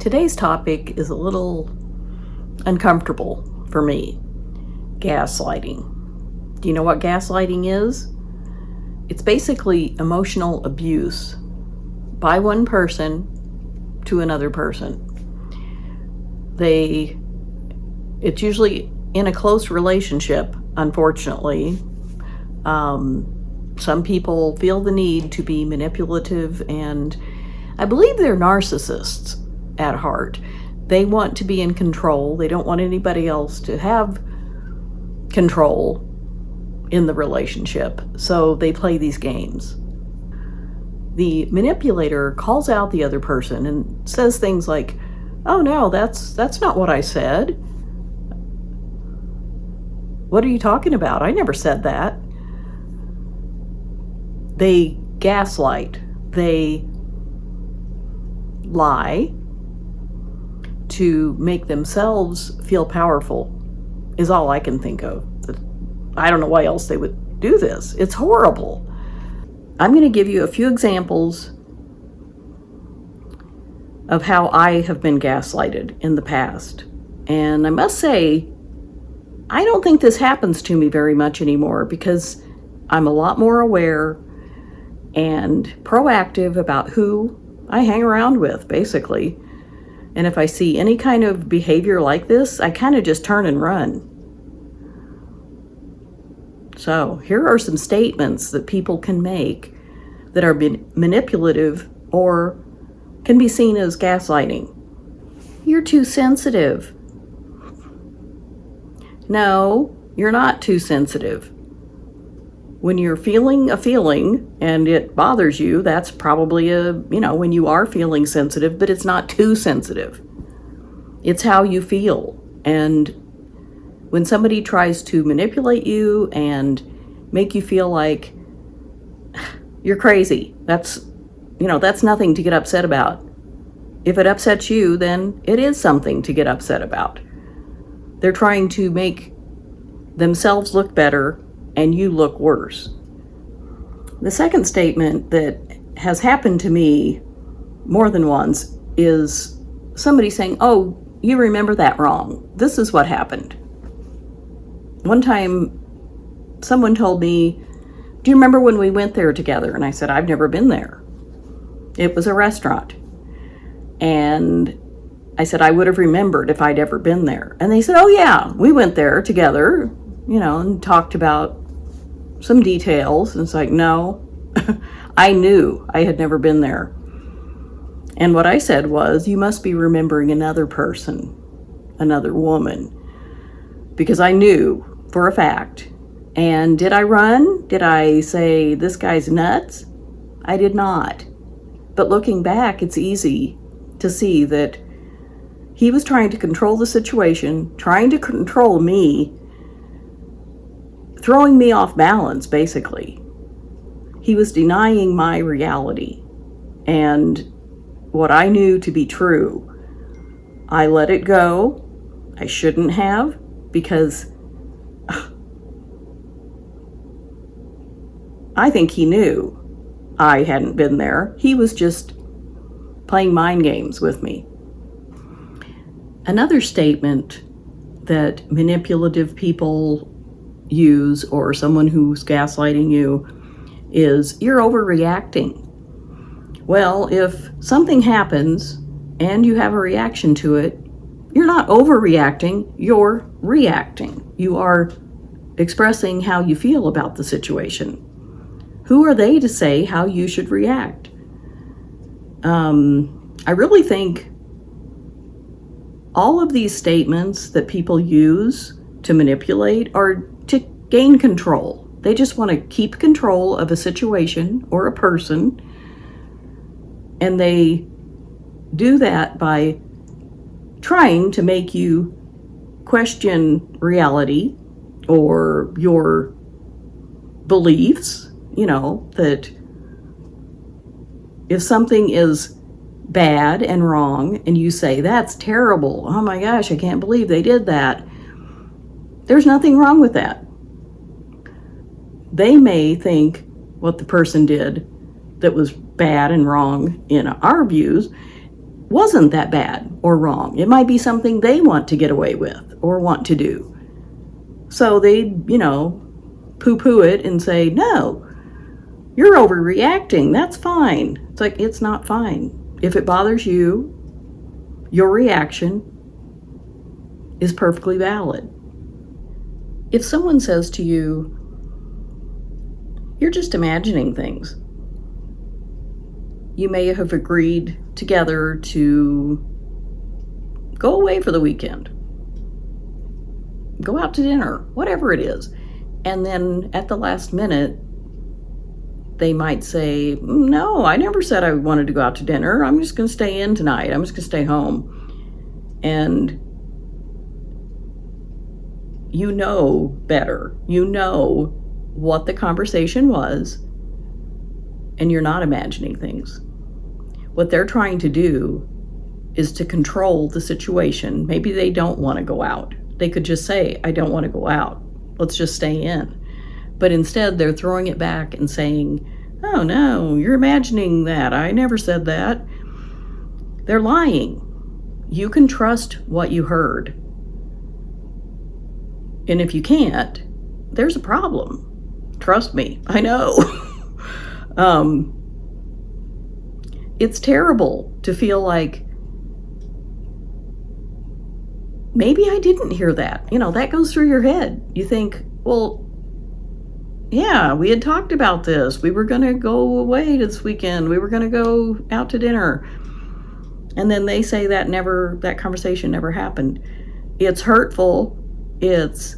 Today's topic is a little uncomfortable for me. Gaslighting. Do you know what gaslighting is? It's basically emotional abuse by one person to another person. It's usually in a close relationship, unfortunately. Some people feel the need to be manipulative, and I believe they're narcissists at heart. They want to be in control. They don't want anybody else to have control in the relationship, so they play these games. The manipulator calls out the other person and says things like, "Oh no, that's not what I said. What are you talking about? I never said that." They gaslight. They lie to make themselves feel powerful, is all I can think of. I don't know why else they would do this. It's horrible. I'm going to give you a few examples of how I have been gaslighted in the past. And I must say, I don't think this happens to me very much anymore because I'm a lot more aware and proactive about who I hang around with, basically. And if I see any kind of behavior like this, I kind of just turn and run. So here are some statements that people can make that are manipulative or can be seen as gaslighting. "You're too sensitive." No, you're not too sensitive. When you're feeling a feeling and it bothers you, that's probably when you are feeling sensitive, but it's not too sensitive. It's how you feel. And when somebody tries to manipulate you and make you feel like you're crazy, that's nothing to get upset about. If it upsets you, then it is something to get upset about. They're trying to make themselves look better and you look worse. The second statement that has happened to me more than once is somebody saying, "Oh, you remember that wrong. This is what happened." One time, someone told me, "Do you remember when we went there together?" And I said, "I've never been there." It was a restaurant. And I said, "I would have remembered if I'd ever been there." And they said, "Oh yeah, we went there together, and talked about some details." And it's like, no, I knew I had never been there. And what I said was, "You must be remembering another person, another woman," because I knew for a fact. And did I run? Did I say, "This guy's nuts"? I did not. But looking back, it's easy to see that he was trying to control the situation, trying to control me, throwing me off balance, basically. He was denying my reality and what I knew to be true. I let it go. I shouldn't have, because I think he knew I hadn't been there. He was just playing mind games with me. Another statement that manipulative people use, or someone who's gaslighting you, is, "You're overreacting." Well, if something happens and you have a reaction to it, you're not overreacting, you're reacting. You are expressing how you feel about the situation. Who are they to say how you should react? I really think all of these statements that people use to manipulate are to gain control. They just want to keep control of a situation or a person, and they do that by trying to make you question reality or your beliefs. That if something is bad and wrong and you say, "That's terrible. Oh my gosh, I can't believe they did that." There's nothing wrong with that. They may think what the person did that was bad and wrong in our views wasn't that bad or wrong. It might be something they want to get away with or want to do. So they, poo-poo it and say, no, you're overreacting. That's fine. It's like, it's not fine. If it bothers you, your reaction is perfectly valid. If someone says to you, you're just imagining things, you may have agreed together to go away for the weekend, go out to dinner, whatever it is. And then at the last minute, they might say, no, I never said I wanted to go out to dinner. I'm just going to stay in tonight. I'm just going to stay home. And you know better. You know what the conversation was, and you're not imagining things. What they're trying to do is to control the situation. Maybe they don't want to go out. They could just say, I don't want to go out. Let's just stay in. But instead, they're throwing it back and saying, oh no, you're imagining that. I never said that. They're lying. You can trust what you heard. And if you can't, there's a problem. Trust me, I know. It's terrible to feel like, maybe I didn't hear that. That goes through your head. You think, well, yeah, we had talked about this. We were going to go away this weekend. We were going to go out to dinner. And then they say that conversation never happened. It's hurtful. It's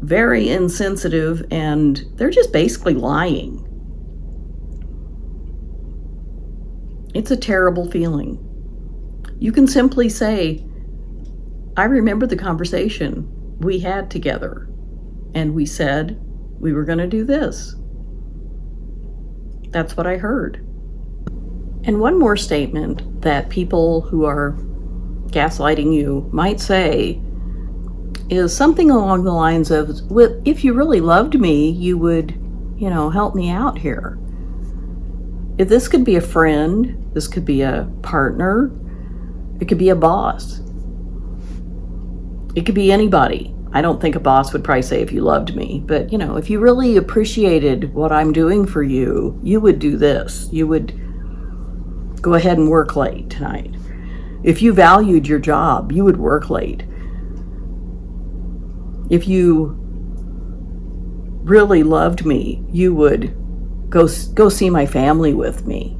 very insensitive, and they're just basically lying. It's a terrible feeling. You can simply say, I remember the conversation we had together, and we said we were going to do this. That's what I heard. And one more statement that people who are gaslighting you might say is something along the lines of, if you really loved me, you would, help me out here. If this could be a friend, this could be a partner, it could be a boss. It could be anybody. I don't think a boss would probably say if you loved me, but if you really appreciated what I'm doing for you, you would do this. You would go ahead and work late tonight. If you valued your job, you would work late. If you really loved me, you would go see my family with me.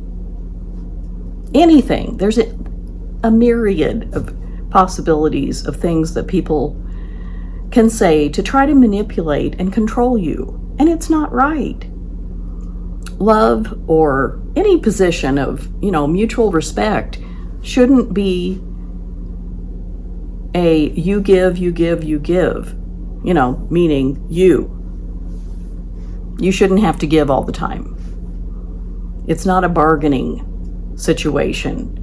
Anything. There's a myriad of possibilities of things that people can say to try to manipulate and control you. And it's not right. Love or any position of, mutual respect shouldn't be a you give, you give, you give. Meaning you. You shouldn't have to give all the time. It's not a bargaining situation.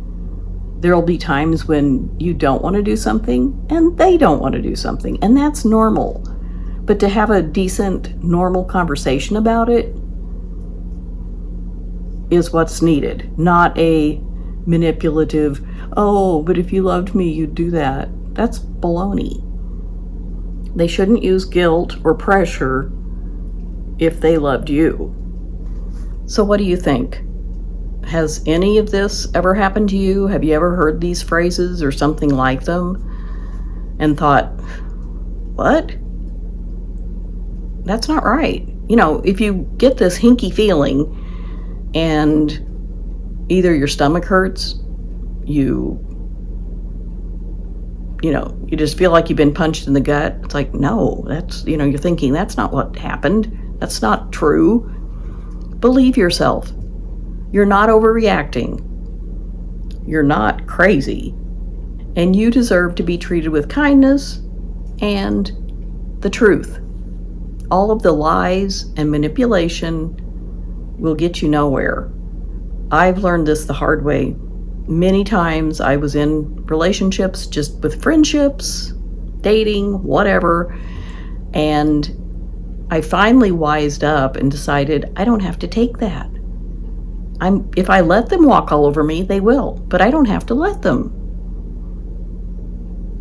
There'll be times when you don't want to do something and they don't want to do something, and that's normal. But to have a decent, normal conversation about it is what's needed, not a manipulative, oh, but if you loved me, you'd do that. That's baloney. They shouldn't use guilt or pressure if they loved you. So what do you think? Has any of this ever happened to you? Have you ever heard these phrases or something like them and thought, what? That's not right. If you get this hinky feeling and either your stomach hurts, you just feel like you've been punched in the gut. It's like, no, that's, you're thinking that's not what happened. That's not true. Believe yourself. You're not overreacting. You're not crazy. And you deserve to be treated with kindness and the truth. All of the lies and manipulation will get you nowhere. I've learned this the hard way. Many times I was in relationships, just with friendships, dating, whatever, and I finally wised up and decided I don't have to take that. If I let them walk all over me, they will, but I don't have to let them.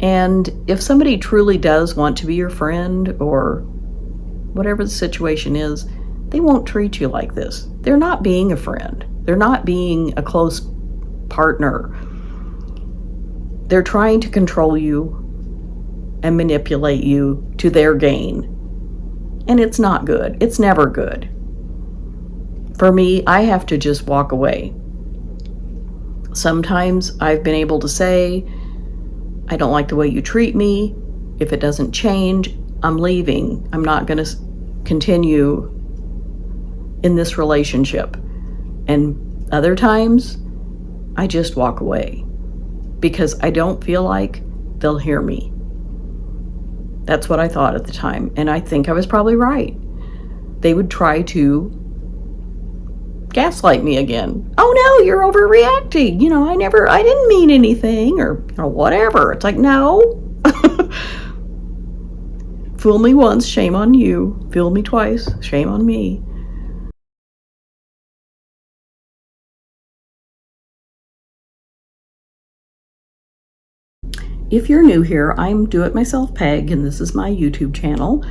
And if somebody truly does want to be your friend, or whatever the situation is, they won't treat you like this. They're not being a friend. They're not being a close partner. They're trying to control you and manipulate you to their gain. And it's not good. It's never good. For me, I have to just walk away. Sometimes I've been able to say, I don't like the way you treat me. If it doesn't change, I'm leaving. I'm not going to continue in this relationship. And other times, I just walk away because I don't feel like they'll hear me. That's what I thought at the time. And I think I was probably right. They would try to gaslight me again. Oh no, you're overreacting. I didn't mean anything, or whatever. It's like, no. Fool me once, shame on you. Fool me twice, shame on me. If you're new here, I'm Do It Myself Peg, and this is my YouTube channel,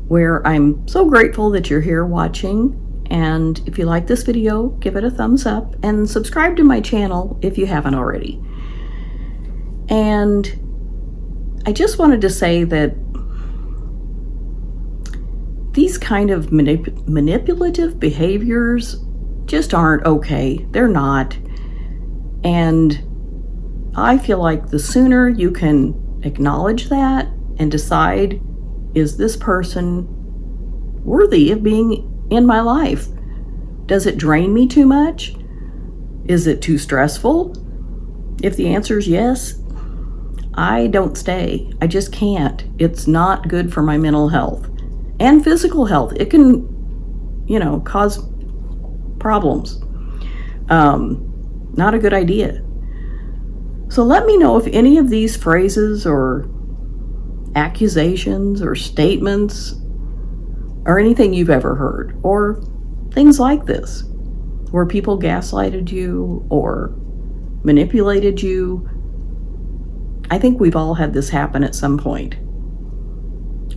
where I'm so grateful that you're here watching. And if you like this video, give it a thumbs up and subscribe to my channel if you haven't already. And I just wanted to say that these kind of manipulative behaviors just aren't okay. They're not. And I feel like the sooner you can acknowledge that and decide, is this person worthy of being in my life? Does it drain me too much? Is it too stressful? If the answer is yes, I don't stay. I just can't. It's not good for my mental health and physical health. It can, cause problems. Not a good idea. So let me know if any of these phrases or accusations or statements or anything you've ever heard, or things like this, where people gaslighted you or manipulated you. I think we've all had this happen at some point.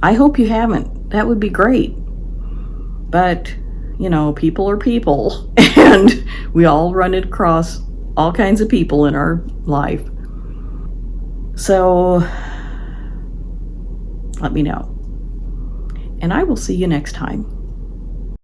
I hope you haven't. That would be great. But, people are people, and we all run across all kinds of people in our life. So, let me know. And I will see you next time.